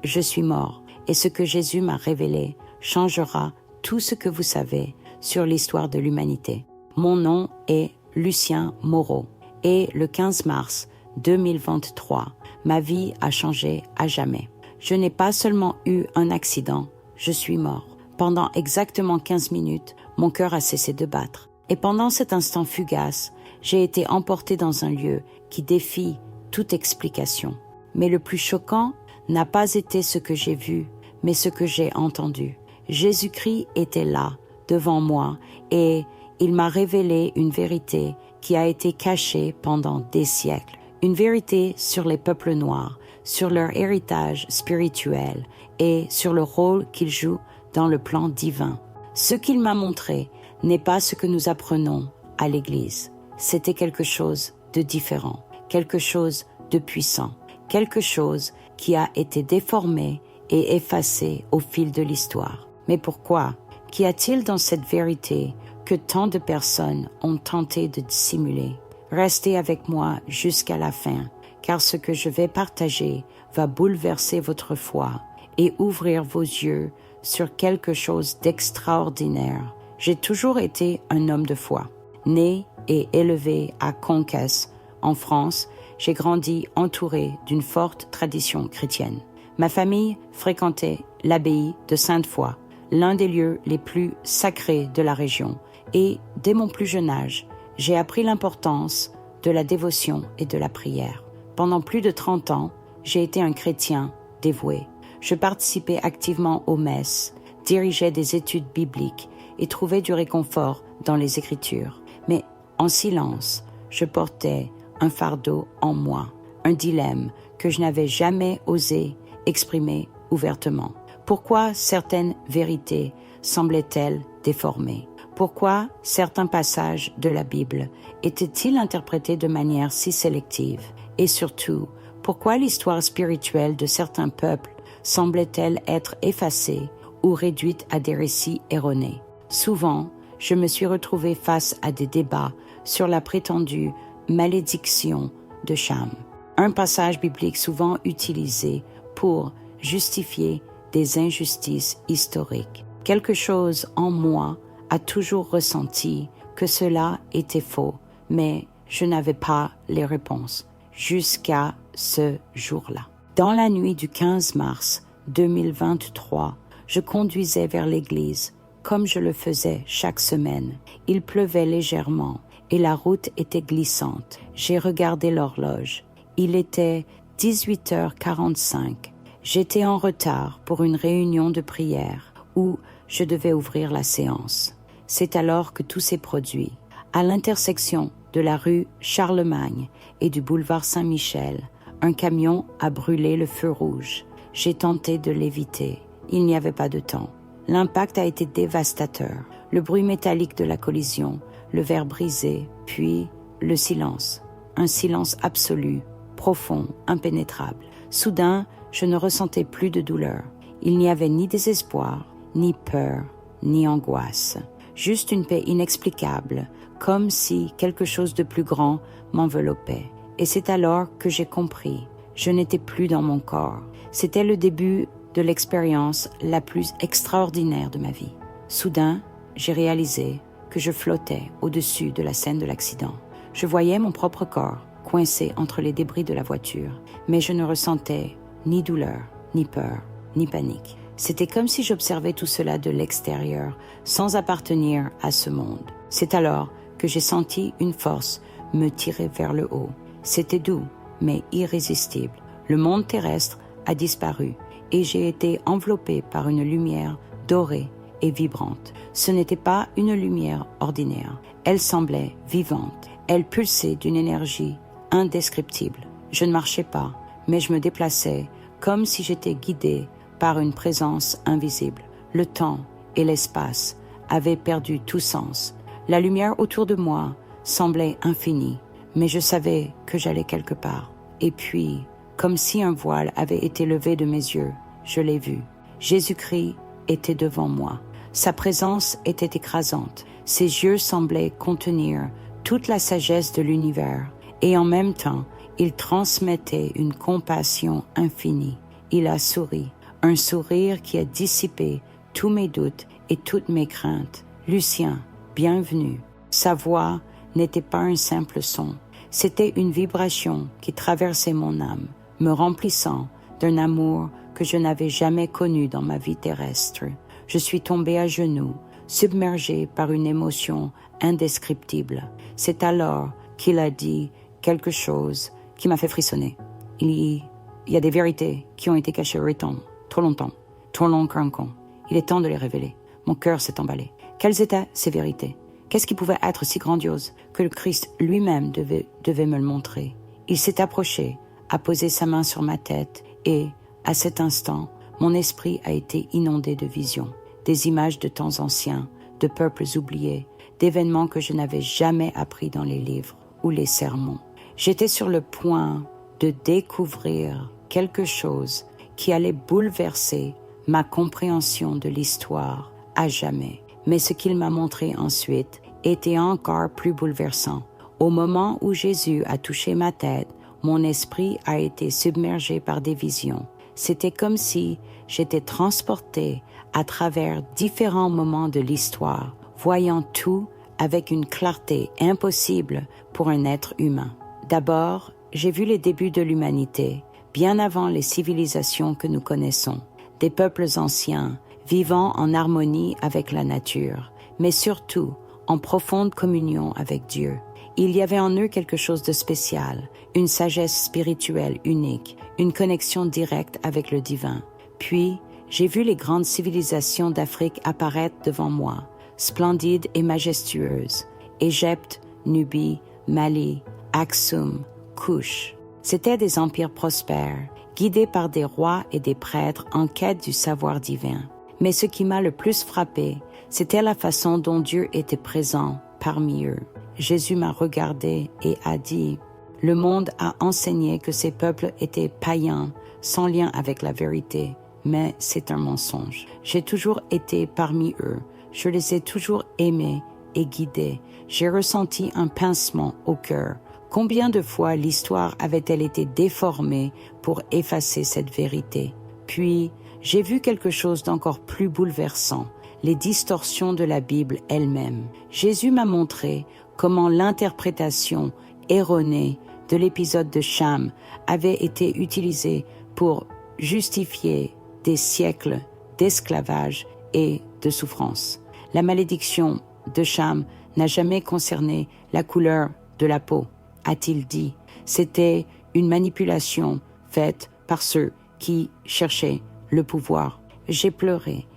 je suis mort et ce que Jésus m'a révélé changera tout ce que vous savez sur l'histoire de l'humanité. Mon nom est Lucien Moreau et le 15 mars 2023, ma vie a changé à jamais. Je n'ai pas seulement eu un accident, je suis mort. Pendant exactement 15 minutes, mon cœur a cessé de battre. Et pendant cet instant fugace, j'ai été emporté dans un lieu qui défie toute explication. Mais le plus choquant n'a pas été ce que j'ai vu, mais ce que j'ai entendu. Jésus-Christ était là, devant moi, et il m'a révélé une vérité qui a été cachée pendant des siècles. Une vérité sur les peuples noirs, sur leur héritage spirituel et sur le rôle qu'ils jouent dans le plan divin. Ce qu'il m'a montré n'est pas ce que nous apprenons à l'Église. C'était quelque chose de différent, quelque chose de puissant, quelque chose qui a été déformé et effacé au fil de l'histoire. Mais pourquoi? Qu'y a-t-il dans cette vérité que tant de personnes ont tenté de dissimuler? Restez avec moi jusqu'à la fin, car ce que je vais partager va bouleverser votre foi et ouvrir vos yeux sur quelque chose d'extraordinaire. J'ai toujours été un homme de foi. Né et élevé à Conques, en France, j'ai grandi entouré d'une forte tradition chrétienne. Ma famille fréquentait l'abbaye de Sainte-Foy, l'un des lieux les plus sacrés de la région. Et dès mon plus jeune âge, j'ai appris l'importance de la dévotion et de la prière. Pendant plus de 30 ans, j'ai été un chrétien dévoué. Je participais activement aux messes, dirigeais des études bibliques et trouvais du réconfort dans les Écritures. Mais en silence, je portais un fardeau en moi, un dilemme que je n'avais jamais osé exprimer ouvertement. Pourquoi certaines vérités semblaient-elles déformées? Pourquoi certains passages de la Bible étaient-ils interprétés de manière si sélective? Et surtout, pourquoi l'histoire spirituelle de certains peuples semblait-elle être effacée ou réduite à des récits erronés? Souvent, je me suis retrouvé face à des débats sur la prétendue malédiction de Cham, un passage biblique souvent utilisé pour justifier des injustices historiques. Quelque chose en moi a toujours ressenti que cela était faux, mais je n'avais pas les réponses jusqu'à ce jour-là. Dans la nuit du 15 mars 2023, je conduisais vers l'église comme je le faisais chaque semaine. Il pleuvait légèrement et la route était glissante. J'ai regardé l'horloge. Il était 18h45. J'étais en retard pour une réunion de prière où je devais ouvrir la séance. C'est alors que tout s'est produit. À l'intersection de la rue Charlemagne et du boulevard Saint-Michel, un camion a brûlé le feu rouge. J'ai tenté de l'éviter. Il n'y avait pas de temps. L'impact a été dévastateur. Le bruit métallique de la collision, le verre brisé, puis le silence. Un silence absolu, profond, impénétrable. Soudain, je ne ressentais plus de douleur. Il n'y avait ni désespoir, ni peur, ni angoisse. Juste une paix inexplicable, comme si quelque chose de plus grand m'enveloppait. Et c'est alors que j'ai compris. Je n'étais plus dans mon corps. C'était le début de l'expérience la plus extraordinaire de ma vie. Soudain, j'ai réalisé que je flottais au-dessus de la scène de l'accident. Je voyais mon propre corps coincé entre les débris de la voiture, mais je ne ressentais ni douleur, ni peur, ni panique. C'était comme si j'observais tout cela de l'extérieur, sans appartenir à ce monde. C'est alors que j'ai senti une force me tirer vers le haut. C'était doux, mais irrésistible. Le monde terrestre a disparu et j'ai été enveloppé par une lumière dorée et vibrante. Ce n'était pas une lumière ordinaire. Elle semblait vivante. Elle pulsait d'une énergie indescriptible. Je ne marchais pas, mais je me déplaçais comme si j'étais guidé par une présence invisible. Le temps et l'espace avaient perdu tout sens. La lumière autour de moi semblait infinie, mais je savais que j'allais quelque part. Et puis, comme si un voile avait été levé de mes yeux, je l'ai vu. Jésus-Christ était devant moi. Sa présence était écrasante. Ses yeux semblaient contenir toute la sagesse de l'univers. Et en même temps, il transmettait une compassion infinie. il a souri, un sourire qui a dissipé tous mes doutes et toutes mes craintes. « Lucien, bienvenue. » Sa voix n'était pas un simple son, c'était une vibration qui traversait mon âme, me remplissant d'un amour que je n'avais jamais connu dans ma vie terrestre. Je suis tombée à genoux, submergée par une émotion indescriptible. C'est alors qu'il a dit quelque chose qui m'a fait frissonner. Il y a des vérités qui ont été cachées trop longtemps, trop long qu'un con. Il est temps de les révéler. Mon cœur s'est emballé. Quelles étaient ces vérités? Qu'est-ce qui pouvait être si grandiose que le Christ lui-même devait me le montrer? Il s'est approché, a posé sa main sur ma tête et, à cet instant, mon esprit a été inondé de visions, des images de temps anciens, de peuples oubliés, d'événements que je n'avais jamais appris dans les livres ou les sermons. J'étais sur le point de découvrir quelque chose qui allait bouleverser ma compréhension de l'histoire à jamais. Mais ce qu'il m'a montré ensuite était encore plus bouleversant. Au moment où Jésus a touché ma tête, mon esprit a été submergé par des visions. C'était comme si j'étais transportée à travers différents moments de l'histoire, voyant tout avec une clarté impossible pour un être humain. D'abord, j'ai vu les débuts de l'humanité, bien avant les civilisations que nous connaissons, des peuples anciens, vivant en harmonie avec la nature, mais surtout en profonde communion avec Dieu. Il y avait en eux quelque chose de spécial, une sagesse spirituelle unique, une connexion directe avec le divin. Puis, j'ai vu les grandes civilisations d'Afrique apparaître devant moi, splendides et majestueuses. Égypte, Nubie, Mali, Aksum, Kush. C'étaient des empires prospères, guidés par des rois et des prêtres en quête du savoir divin. Mais ce qui m'a le plus frappé, c'était la façon dont Dieu était présent parmi eux. Jésus m'a regardé et a dit « Le monde a enseigné que ces peuples étaient païens, sans lien avec la vérité, mais c'est un mensonge. J'ai toujours été parmi eux, je les ai toujours aimés et guidés. J'ai ressenti un pincement au cœur. Combien de fois l'histoire avait-elle été déformée pour effacer cette vérité? Puis, j'ai vu quelque chose d'encore plus bouleversant, les distorsions de la Bible elle-même. Jésus m'a montré comment l'interprétation erronée de l'épisode de Cham avait été utilisée pour justifier des siècles d'esclavage et de souffrance. La malédiction de Cham n'a jamais concerné la couleur de la peau, a-t-il dit. C'était une manipulation faite par ceux qui cherchaient le pouvoir. J'ai pleuré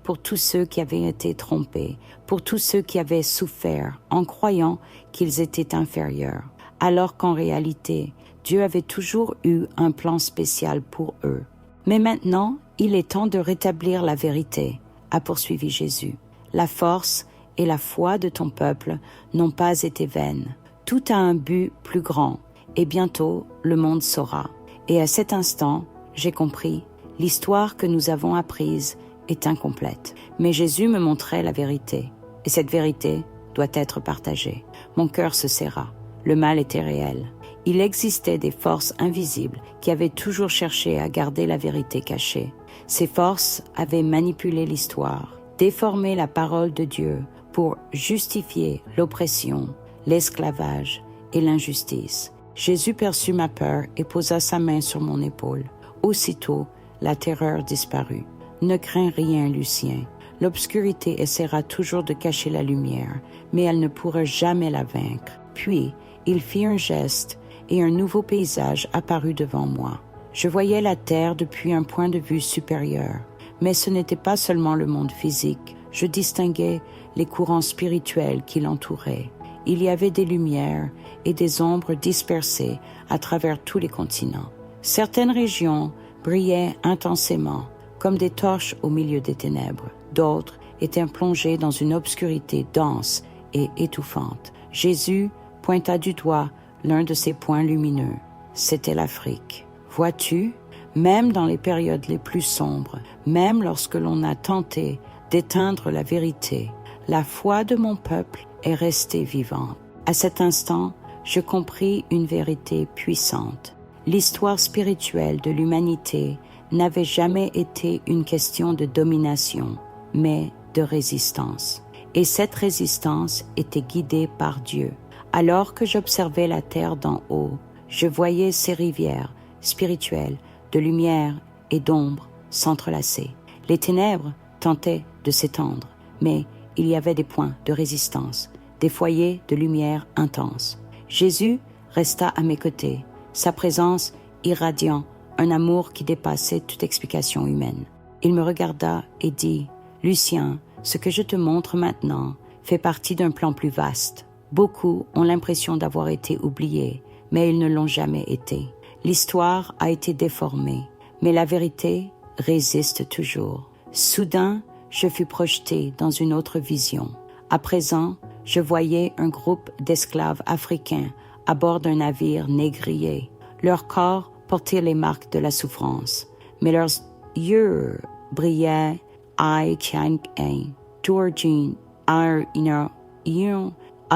pour tous ceux qui avaient été trompés, pour tous ceux qui avaient souffert en croyant qu'ils étaient inférieurs, alors qu'en réalité, Dieu avait toujours eu un plan spécial pour eux. Mais maintenant, il est temps de rétablir la vérité, a poursuivi Jésus. La force et la foi de ton peuple n'ont pas été vaines. Tout a un but plus grand, et bientôt le monde saura. Et à cet instant, j'ai compris, l'histoire que nous avons apprise est incomplète. Mais Jésus me montrait la vérité, et cette vérité doit être partagée. Mon cœur se serra. Le mal était réel. Il existait des forces invisibles qui avaient toujours cherché à garder la vérité cachée. Ces forces avaient manipulé l'histoire, déformé la parole de Dieu pour justifier l'oppression, l'esclavage et l'injustice. Jésus perçut ma peur et posa sa main sur mon épaule. Aussitôt, la terreur disparut. Ne crains rien, Lucien. L'obscurité essaiera toujours de cacher la lumière, mais elle ne pourra jamais la vaincre. Puis, il fit un geste et un nouveau paysage apparut devant moi. Je voyais la terre depuis un point de vue supérieur, mais ce n'était pas seulement le monde physique. Je distinguais les courants spirituels qui l'entouraient. Il y avait des lumières et des ombres dispersées à travers tous les continents. Certaines régions brillaient intensément, comme des torches au milieu des ténèbres. D'autres étaient plongées dans une obscurité dense et étouffante. Jésus pointa du doigt l'un de ces points lumineux. C'était l'Afrique. Vois-tu, même dans les périodes les plus sombres, même lorsque l'on a tenté d'éteindre la vérité, la foi de mon peuple est restée vivante. À cet instant, je compris une vérité puissante. L'histoire spirituelle de l'humanité n'avait jamais été une question de domination, mais de résistance. Et cette résistance était guidée par Dieu. Alors que j'observais la terre d'en haut, je voyais ces rivières spirituelles de lumière et d'ombre s'entrelacer. Les ténèbres tentaient de s'étendre, mais il y avait des points de résistance, des foyers de lumière intense. Jésus resta à mes côtés, sa présence irradiant un amour qui dépassait toute explication humaine. Il me regarda et dit « Lucien, ce que je te montre maintenant fait partie d'un plan plus vaste. Beaucoup ont l'impression d'avoir été oubliés, mais ils ne l'ont jamais été. L'histoire a été déformée, mais la vérité résiste toujours. Soudain, je fus projeté dans une autre vision. À présent, je voyais un groupe d'esclaves africains à bord d'un navire négrier. Leurs corps portaient les marques de la souffrance, mais leurs yeux brillaient à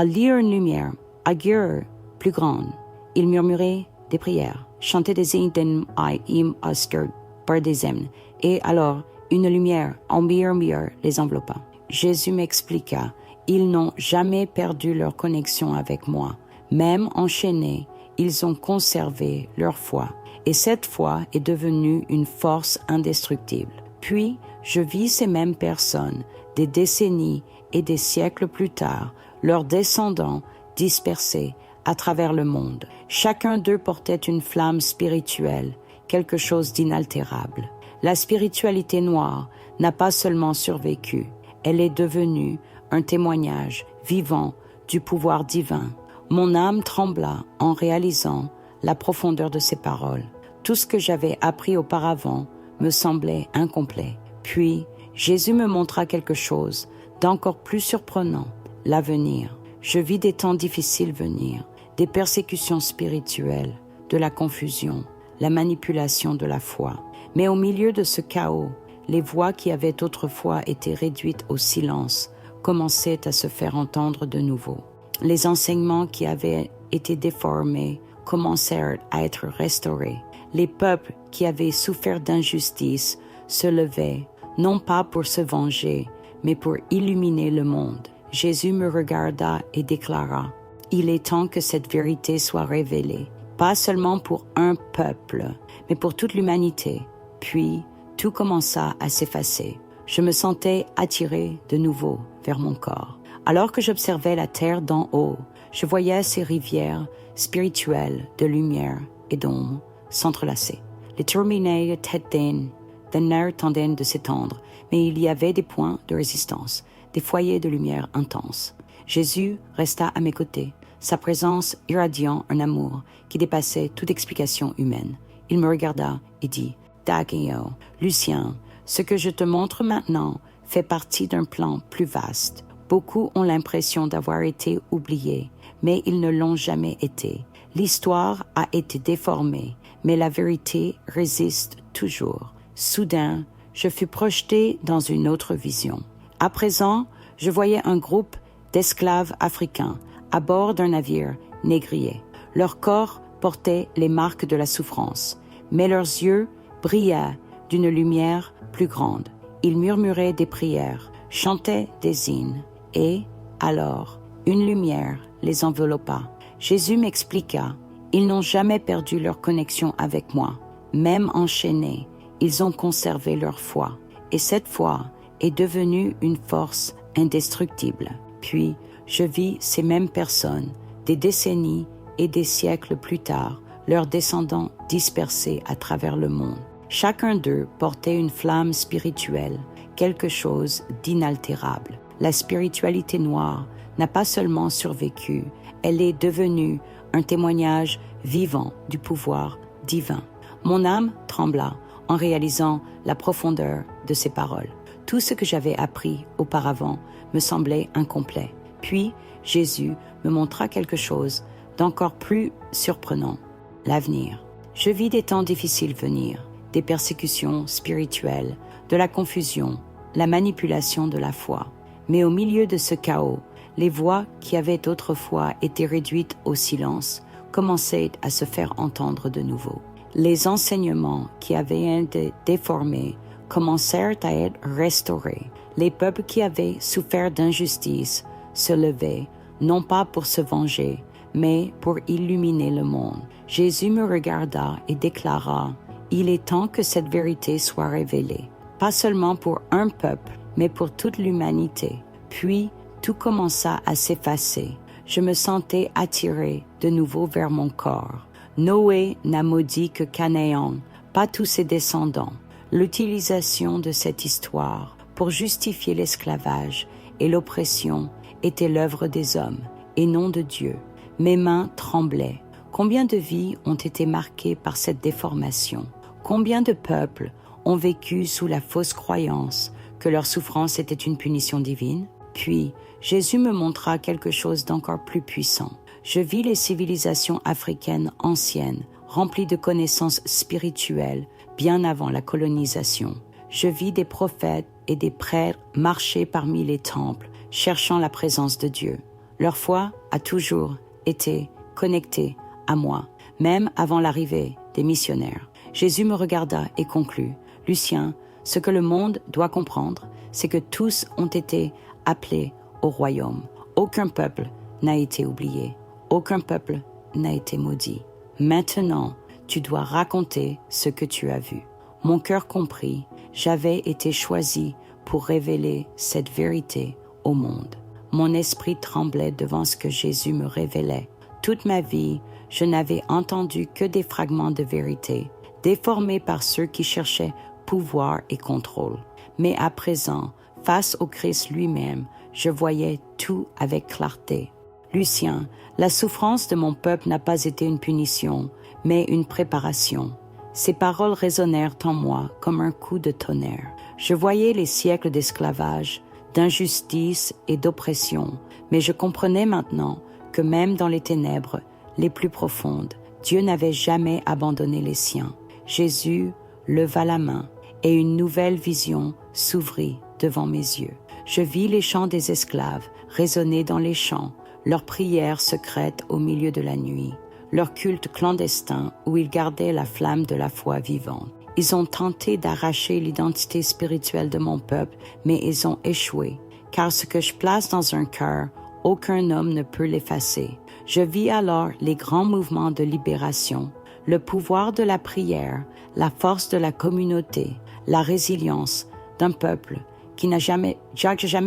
lire une lumière, ailleurs plus grande. Ils murmuraient des prières, chantaient des hymnes par des hymnes, et alors une lumière en mieux les enveloppa. Jésus m'expliqua, ils n'ont jamais perdu leur connexion avec moi. Même enchaînés, ils ont conservé leur foi, et cette foi est devenue une force indestructible. Puis, je vis ces mêmes personnes, des décennies et des siècles plus tard, leurs descendants dispersés à travers le monde. Chacun d'eux portait une flamme spirituelle, quelque chose d'inaltérable. La spiritualité noire n'a pas seulement survécu, elle est devenue un témoignage vivant du pouvoir divin. Mon âme trembla en réalisant la profondeur de ces paroles. Tout ce que j'avais appris auparavant me semblait incomplet. Puis, Jésus me montra quelque chose d'encore plus surprenant, l'avenir. Je vis des temps difficiles venir, des persécutions spirituelles, de la confusion, la manipulation de la foi. Mais au milieu de ce chaos, les voix qui avaient autrefois été réduites au silence commençaient à se faire entendre de nouveau. Les enseignements qui avaient été déformés commencèrent à être restaurés. Les peuples qui avaient souffert d'injustice se levaient, non pas pour se venger, mais pour illuminer le monde. Jésus me regarda et déclara « Il est temps que cette vérité soit révélée, pas seulement pour un peuple, mais pour toute l'humanité. » Puis, tout commença à s'effacer. Je me sentais attiré de nouveau vers mon corps. Alors que j'observais la terre d'en haut, je voyais ces rivières spirituelles de lumière et d'ombre s'entrelacer. Les turbines d'un air tendaient de s'étendre, mais il y avait des points de résistance, des foyers de lumière intense. Jésus resta à mes côtés, sa présence irradiant un amour qui dépassait toute explication humaine. Il me regarda et dit « Daguio, Lucien, ce que je te montre maintenant fait partie d'un plan plus vaste. Beaucoup ont l'impression d'avoir été oubliés, mais ils ne l'ont jamais été. L'histoire a été déformée, mais la vérité résiste toujours. » Soudain, je fus projeté dans une autre vision. À présent, je voyais un groupe d'esclaves africains à bord d'un navire négrier. Leurs corps portaient les marques de la souffrance, mais leurs yeux brillaient d'une lumière plus grande. Ils murmuraient des prières, chantaient des hymnes, et, alors, une lumière les enveloppa. Jésus m'expliqua, ils n'ont jamais perdu leur connexion avec moi. Même enchaînés, ils ont conservé leur foi, et cette foi est devenue une force indestructible. Puis, je vis ces mêmes personnes, des décennies et des siècles plus tard, leurs descendants dispersés à travers le monde. Chacun d'eux portait une flamme spirituelle, quelque chose d'inaltérable. La spiritualité noire n'a pas seulement survécu, elle est devenue un témoignage vivant du pouvoir divin. Mon âme trembla en réalisant la profondeur de ces paroles. Tout ce que j'avais appris auparavant me semblait incomplet. Puis, Jésus me montra quelque chose d'encore plus surprenant, l'avenir. Je vis des temps difficiles venir, des persécutions spirituelles, de la confusion, la manipulation de la foi. Mais au milieu de ce chaos, les voix qui avaient autrefois été réduites au silence commençait à se faire entendre de nouveau. Les enseignements qui avaient été déformés commencèrent à être restaurés. Les peuples qui avaient souffert d'injustice se levaient, non pas pour se venger, mais pour illuminer le monde. Jésus me regarda et déclara, « Il est temps que cette vérité soit révélée, pas seulement pour un peuple, mais pour toute l'humanité. » Puis, tout commença à s'effacer. Je me sentais attiré de nouveau vers mon corps. Noé n'a maudit que Canaan, pas tous ses descendants. L'utilisation de cette histoire pour justifier l'esclavage et l'oppression était l'œuvre des hommes et non de Dieu. Mes mains tremblaient. Combien de vies ont été marquées par cette déformation? Combien de peuples ont vécu sous la fausse croyance que leur souffrance était une punition divine? Puis, Jésus me montra quelque chose d'encore plus puissant. Je vis les civilisations africaines anciennes, remplies de connaissances spirituelles, bien avant la colonisation. Je vis des prophètes et des prêtres marcher parmi les temples, cherchant la présence de Dieu. Leur foi a toujours été connectée à moi, même avant l'arrivée des missionnaires. Jésus me regarda et conclut, « Lucien, ce que le monde doit comprendre, c'est que tous ont été appelés au royaume. Aucun peuple n'a été oublié. Aucun peuple n'a été maudit. Maintenant, tu dois raconter ce que tu as vu. » Mon cœur comprit, j'avais été choisi pour révéler cette vérité au monde. Mon esprit tremblait devant ce que Jésus me révélait. Toute ma vie, je n'avais entendu que des fragments de vérité, déformés par ceux qui cherchaient pouvoir et contrôle. Mais à présent, face au Christ lui-même, je voyais tout avec clarté. Lucien, la souffrance de mon peuple n'a pas été une punition, mais une préparation. Ces paroles résonnèrent en moi comme un coup de tonnerre. Je voyais les siècles d'esclavage, d'injustice et d'oppression, mais je comprenais maintenant que même dans les ténèbres les plus profondes, Dieu n'avait jamais abandonné les siens. Jésus leva la main et une nouvelle vision s'ouvrit devant mes yeux. Je vis les chants des esclaves résonner dans les champs, leurs prières secrètes au milieu de la nuit, leur culte clandestin où ils gardaient la flamme de la foi vivante. Ils ont tenté d'arracher l'identité spirituelle de mon peuple, mais ils ont échoué, car ce que je place dans un cœur, aucun homme ne peut l'effacer. Je vis alors les grands mouvements de libération, le pouvoir de la prière, la force de la communauté, la résilience d'un peuple qui n'a jamais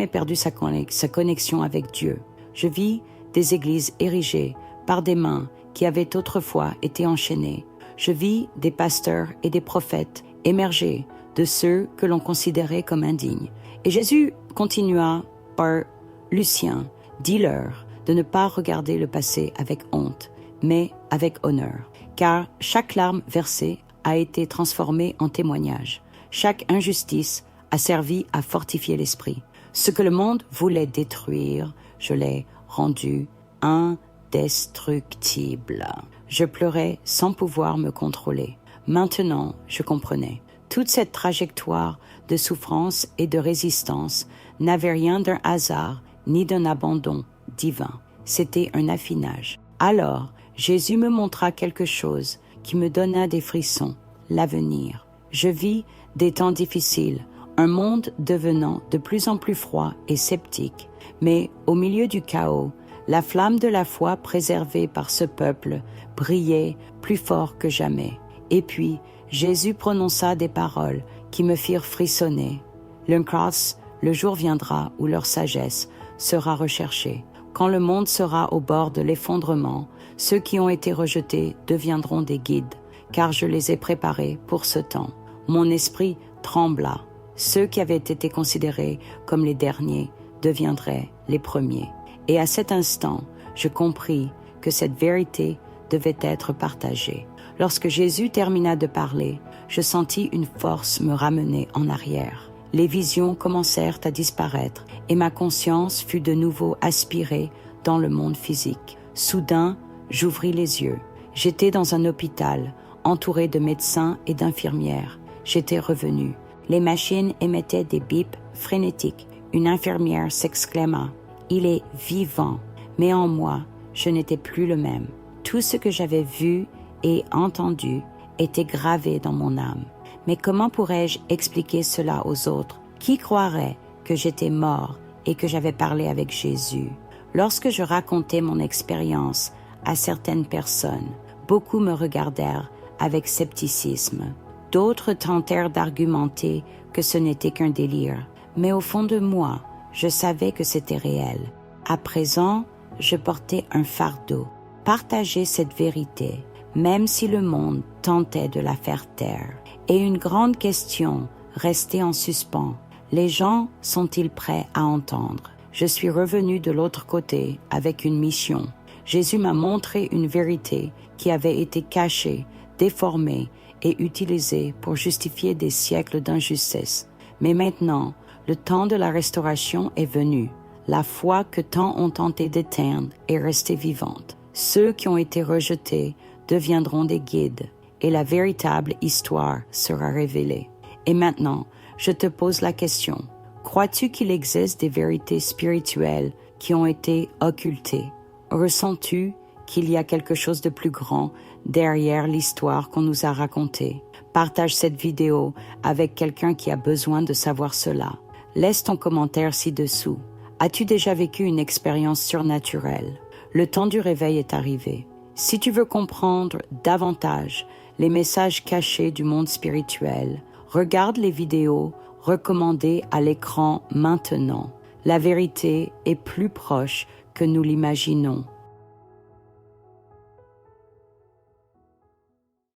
perdu sa connexion avec Dieu. Je vis des églises érigées par des mains qui avaient autrefois été enchaînées. Je vis des pasteurs et des prophètes émerger de ceux que l'on considérait comme indignes. Et Jésus continua par « Lucien, dis-leur de ne pas regarder le passé avec honte, mais avec honneur, car chaque larme versée a été transformée en témoignage. Chaque injustice a servi à fortifier l'esprit. Ce que le monde voulait détruire, je l'ai rendu indestructible. » Je pleurais sans pouvoir me contrôler. Maintenant, je comprenais. Toute cette trajectoire de souffrance et de résistance n'avait rien d'un hasard ni d'un abandon divin. C'était un affinage. Alors, Jésus me montra quelque chose qui me donna des frissons, l'avenir. Je vis des temps difficiles, un monde devenant de plus en plus froid et sceptique, mais au milieu du chaos, la flamme de la foi préservée par ce peuple brillait plus fort que jamais. Et puis, Jésus prononça des paroles qui me firent frissonner. Le jour viendra où leur sagesse sera recherchée. Quand le monde sera au bord de l'effondrement, ceux qui ont été rejetés deviendront des guides, car je les ai préparés pour ce temps. Mon esprit trembla. Ceux qui avaient été considérés comme les derniers deviendraient les premiers. Et à cet instant, je compris que cette vérité devait être partagée. Lorsque Jésus termina de parler, je sentis une force me ramener en arrière. Les visions commencèrent à disparaître et ma conscience fut de nouveau aspirée dans le monde physique. Soudain, j'ouvris les yeux. J'étais dans un hôpital, entouré de médecins et d'infirmières. J'étais revenu. Les machines émettaient des bips frénétiques. Une infirmière s'exclama. « Il est vivant !» Mais en moi, je n'étais plus le même. Tout ce que j'avais vu et entendu était gravé dans mon âme. Mais comment pourrais-je expliquer cela aux autres? Qui croirait que j'étais mort et que j'avais parlé avec Jésus? Lorsque je racontais mon expérience à certaines personnes, beaucoup me regardèrent avec scepticisme. D'autres tentèrent d'argumenter que ce n'était qu'un délire. Mais au fond de moi, je savais que c'était réel. À présent, je portais un fardeau. Partager cette vérité, même si le monde tentait de la faire taire. Et une grande question restait en suspens. Les gens sont-ils prêts à entendre? Je suis revenu de l'autre côté avec une mission. Jésus m'a montré une vérité qui avait été cachée, déformée et utilisée pour justifier des siècles d'injustice. Mais maintenant, le temps de la restauration est venu. La foi que tant ont tenté d'éteindre est restée vivante. Ceux qui ont été rejetés deviendront des guides et la véritable histoire sera révélée. Et maintenant, je te pose la question. Crois-tu qu'il existe des vérités spirituelles qui ont été occultées? Ressens-tu qu'il y a quelque chose de plus grand derrière l'histoire qu'on nous a racontée? Partage cette vidéo avec quelqu'un qui a besoin de savoir cela. Laisse ton commentaire ci-dessous. As-tu déjà vécu une expérience surnaturelle? Le temps du réveil est arrivé. Si tu veux comprendre davantage les messages cachés du monde spirituel, regarde les vidéos recommandées à l'écran maintenant. La vérité est plus proche que nous l'imaginons.